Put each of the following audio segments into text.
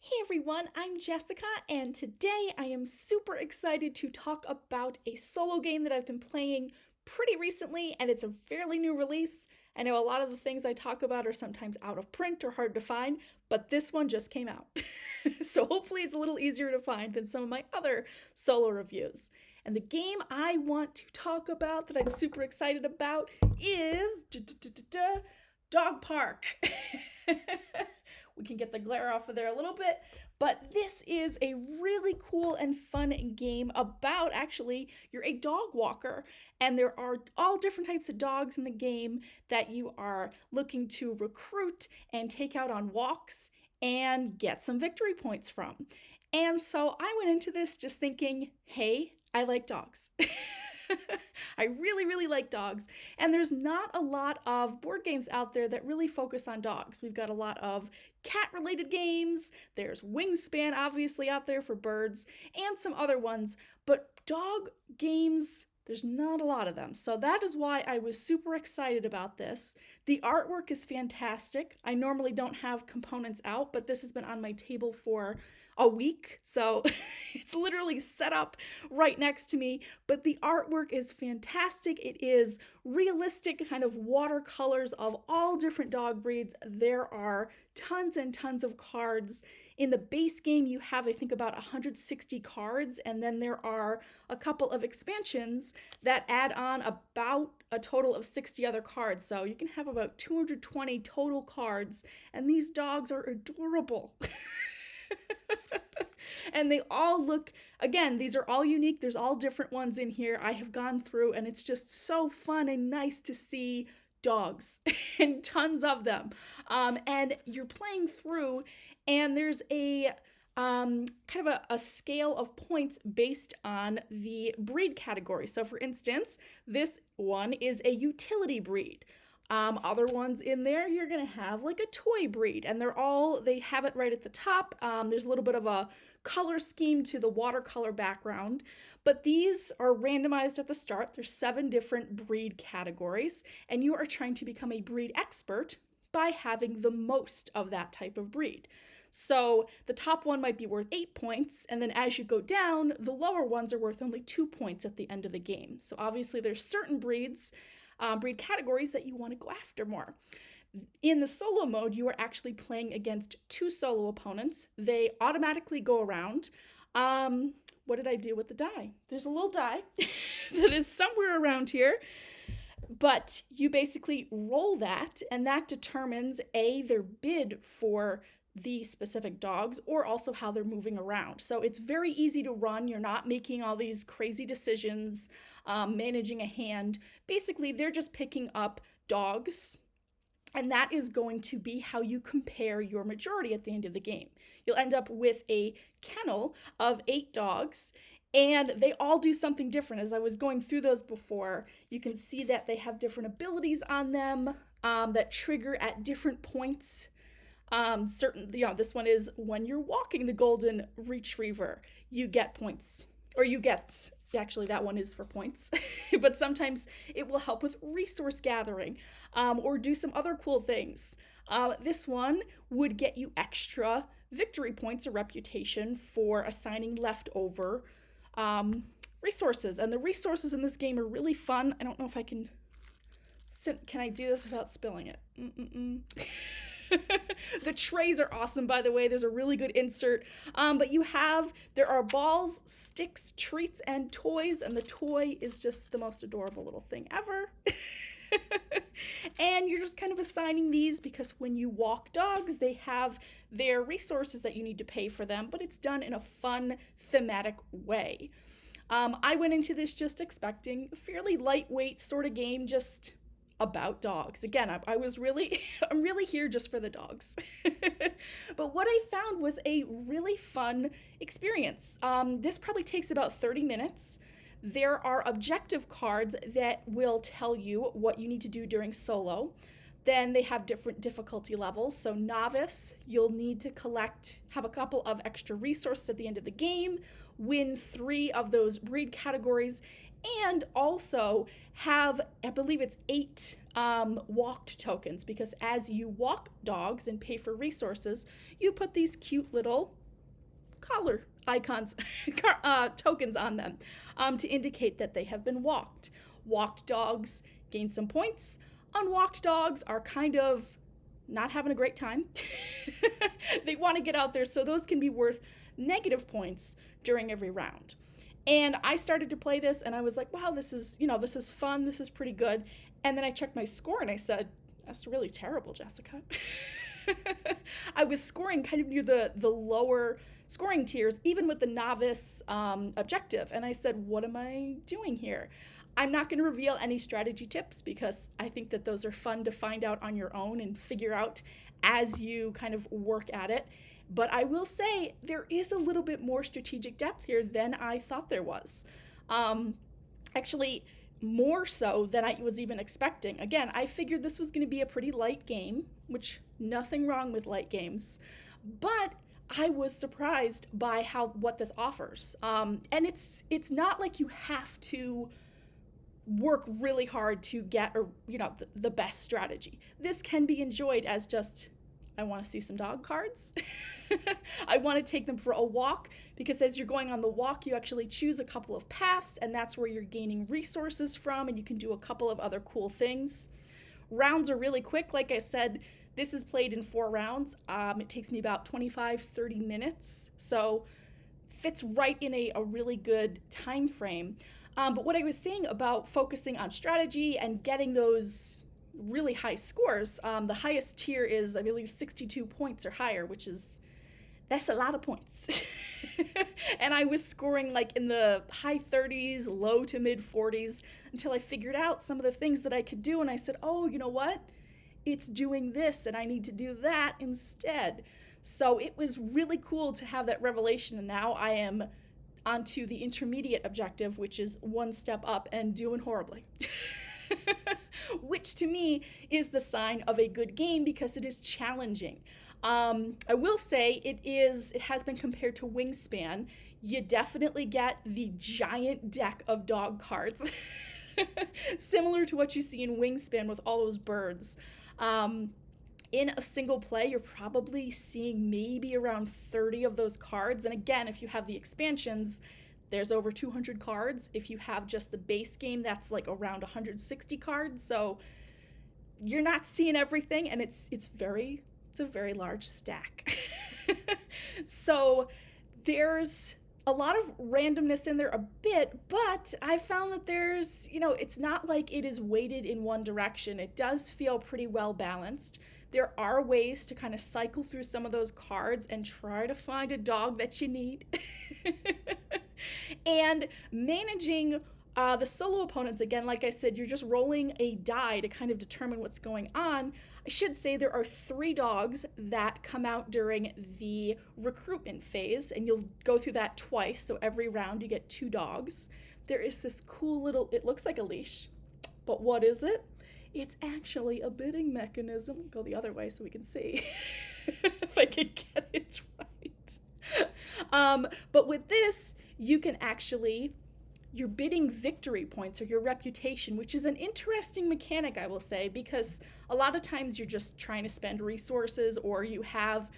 Hey everyone, I'm Jessica, and today I am super excited to talk about a solo game that I've been playing pretty recently, and it's a fairly new release. I know a lot of the things I talk about are sometimes out of print or hard to find, but this one just came out. So hopefully it's a little easier to find than some of my other solo reviews. And the game I want to talk about that I'm super excited about is Dog Park. We can get the glare off of there a little bit, but this is a really cool and fun game about actually you're a dog walker, and there are all different types of dogs in the game that you are looking to recruit and take out on walks and get some victory points from. And so I went into this just thinking, hey, I like dogs. I really, really like dogs. And there's not a lot of board games out there that really focus on dogs. We've got a lot of cat related games. There's Wingspan, obviously, out there for birds, and some other ones. But dog games, there's not a lot of them. So that is why I was super excited about this. The artwork is fantastic. I normally don't have components out, but this has been on my table for a week, so it's literally set up right next to me. But the artwork is fantastic. It is realistic, kind of watercolors of all different dog breeds. There are tons and tons of cards. In the base game, you have, I think, about 160 cards, and then there are a couple of expansions that add on about a total of 60 other cards. So you can have about 220 total cards, and these dogs are adorable. And they all look, again, these are all unique. There's all different ones in here I have gone through, and it's just so fun and nice to see dogs and tons of them. And you're playing through, and there's a kind of a scale of points based on the breed category. So for instance, this one is a utility breed. Other ones in there, you're gonna have like a toy breed, and they have it right at the top. There's a little bit of a color scheme to the watercolor background, but these are randomized at the start. There's 7 different breed categories, and you are trying to become a breed expert by having the most of that type of breed. So the top one might be worth 8 points, and then as you go down, the lower ones are worth only 2 points at the end of the game. So obviously there's certain breed categories that you want to go after more. In the solo mode, you are actually playing against 2 solo opponents. They automatically go around. What did I do with the die? There's a little die that is somewhere around here, but you basically roll that, and that determines their bid for the specific dogs, or also how they're moving around. So it's very easy to run. You're not making all these crazy decisions, managing a hand. Basically, they're just picking up dogs, and that is going to be how you compare your majority at the end of the game. You'll end up with a kennel of 8 dogs, and they all do something different. As I was going through those before, you can see that they have different abilities on them that trigger at different points. This one is when you're walking the golden retriever, you get points, or actually that one is for points, but sometimes it will help with resource gathering, or do some other cool things. This one would get you extra victory points or reputation for assigning leftover resources, and the resources in this game are really fun. I don't know if I can I do this without spilling it? The trays are awesome, by the way. There's a really good insert. But there are balls, sticks, treats, and toys, and the toy is just the most adorable little thing ever. And you're just kind of assigning these because when you walk dogs, they have their resources that you need to pay for them, but it's done in a fun, thematic way. I went into this just expecting a fairly lightweight sort of game, just about dogs. Again, I'm really here just for the dogs. But what I found was a really fun experience. This probably takes about 30 minutes. There are objective cards that will tell you what you need to do during solo. Then they have different difficulty levels. So novice, you'll need to have a couple of extra resources at the end of the game, win 3 of those breed categories, and also have, I believe it's 8 walked tokens, because as you walk dogs and pay for resources, you put these cute little collar icons, tokens on them to indicate that they have been walked. Walked dogs gain some points. Unwalked dogs are kind of not having a great time. They want to get out there, so those can be worth negative points during every round. And I started to play this and I was like, wow, this is fun. This is pretty good. And then I checked my score and I said, that's really terrible, Jessica. I was scoring kind of near the lower scoring tiers, even with the novice objective. And I said, what am I doing here? I'm not going to reveal any strategy tips because I think that those are fun to find out on your own and figure out as you kind of work at it. But I will say there is a little bit more strategic depth here than I thought there was. Actually, more so than I was even expecting. Again, I figured this was going to be a pretty light game, which nothing wrong with light games, but I was surprised by what this offers. And it's not like you have to work really hard to get the best strategy. This can be enjoyed as just, I want to see some dog cards. I want to take them for a walk, because as you're going on the walk, you actually choose a couple of paths, and that's where you're gaining resources from, and you can do a couple of other cool things. Rounds are really quick. Like I said, this is played in 4 rounds. It takes me about 25-30 minutes, so fits right in a really good time frame. But what I was saying about focusing on strategy and getting those really high scores, the highest tier is, I believe, 62 points or higher, that's a lot of points. And I was scoring like in the high 30s, low to mid 40s, until I figured out some of the things that I could do. And I said, oh, you know what? It's doing this and I need to do that instead. So it was really cool to have that revelation. And now I am onto the intermediate objective, which is 1 step up and doing horribly. Which to me is the sign of a good game, because it is challenging. I will say it has been compared to Wingspan. You definitely get the giant deck of dog cards, similar to what you see in Wingspan with all those birds. In a single play, you're probably seeing maybe around 30 of those cards. And again, if you have the expansions, there's over 200 cards. If you have just the base game, that's like around 160 cards. So you're not seeing everything, and it's a very large stack. So there's a lot of randomness in there a bit, but I found that there's, it's not like it is weighted in one direction. It does feel pretty well balanced. There are ways to kind of cycle through some of those cards and try to find a dog that you need. And managing the solo opponents, again, like I said, you're just rolling a die to kind of determine what's going on. I should say there are 3 dogs that come out during the recruitment phase, and you'll go through that twice. So every round you get 2 dogs. There is this cool little, it looks like a leash, but what is it? It's actually a bidding mechanism. Go the other way so we can see if I can get it right. But with this, you can actually, you're bidding victory points or your reputation, which is an interesting mechanic, I will say, because a lot of times you're just trying to spend resources, or you have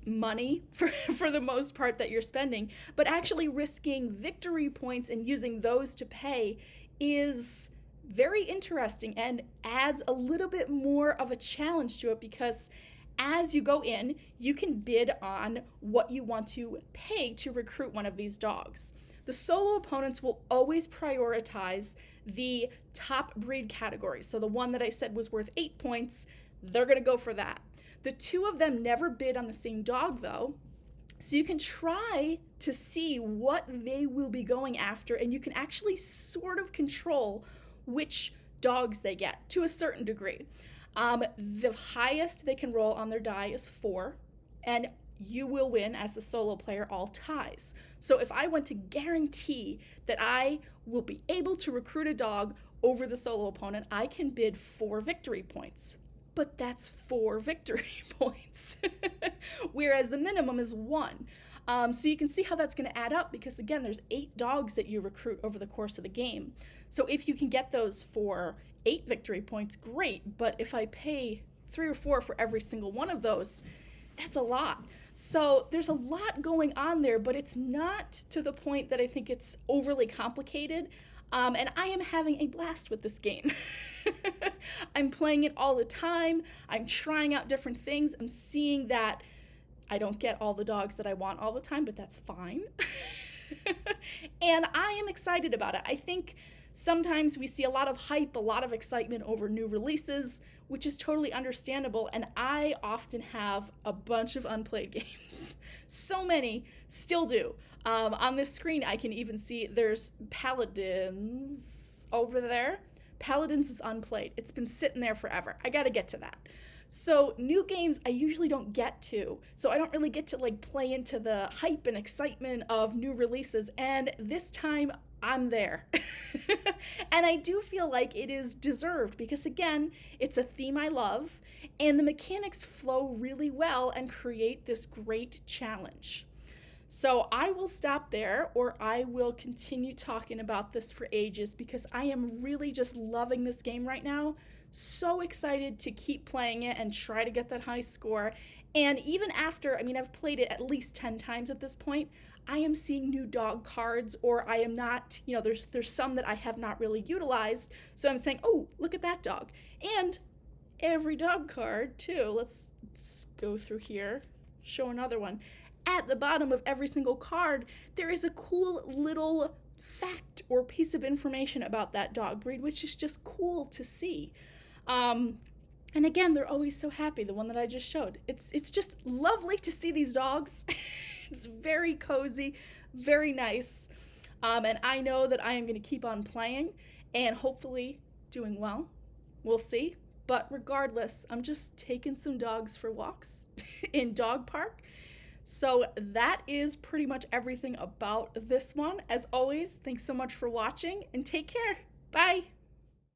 money for the most part that you're spending, but actually risking victory points and using those to pay is very interesting and adds a little bit more of a challenge to it, because as you go in, you can bid on what you want to pay to recruit one of these dogs. The solo opponents will always prioritize the top breed category. So the one that I said was worth 8 points, they're going to go for that. The 2 of them never bid on the same dog, though. So you can try to see what they will be going after, and you can actually sort of control which dogs they get to a certain degree. The highest they can roll on their die is 4, and you will win as the solo player all ties. So if I want to guarantee that I will be able to recruit a dog over the solo opponent, I can bid 4 victory points. But that's 4 victory points, whereas the minimum is 1. So you can see how that's going to add up, because again, there's 8 dogs that you recruit over the course of the game. So if you can get those for 8 victory points, great. But if I pay 3 or 4 for every single one of those, that's a lot. So there's a lot going on there, but it's not to the point that I think it's overly complicated. And I am having a blast with this game. I'm playing it all the time. I'm trying out different things. I'm seeing that I don't get all the dogs that I want all the time, but that's fine. And I am excited about it. I think sometimes we see a lot of hype, a lot of excitement over new releases, which is totally understandable. And I often have a bunch of unplayed games. So many, still do. On this screen, I can even see there's Paladins over there. Paladins is unplayed. It's been sitting there forever. I gotta get to that. So new games I usually don't get to. So I don't really get to like play into the hype and excitement of new releases. And this time I'm there. And I do feel like it is deserved because again, it's a theme I love and the mechanics flow really well and create this great challenge. So I will stop there, or I will continue talking about this for ages because I am really just loving this game right now. So excited to keep playing it and try to get that high score. And even after, I mean, I've played it at least 10 times at this point, I am seeing new dog cards, or I am not, there's some that I have not really utilized. So I'm saying, oh, look at that dog. And every dog card too. Let's go through here, show another one. At the bottom of every single card, there is a cool little fact or piece of information about that dog breed, which is just cool to see. And again, they're always so happy, the one that I just showed. It's just lovely to see these dogs. It's very cozy, very nice. And I know that I am going to keep on playing and hopefully doing well. We'll see. But regardless, I'm just taking some dogs for walks in dog park. So that is pretty much everything about this one. As always, thanks so much for watching and take care. Bye.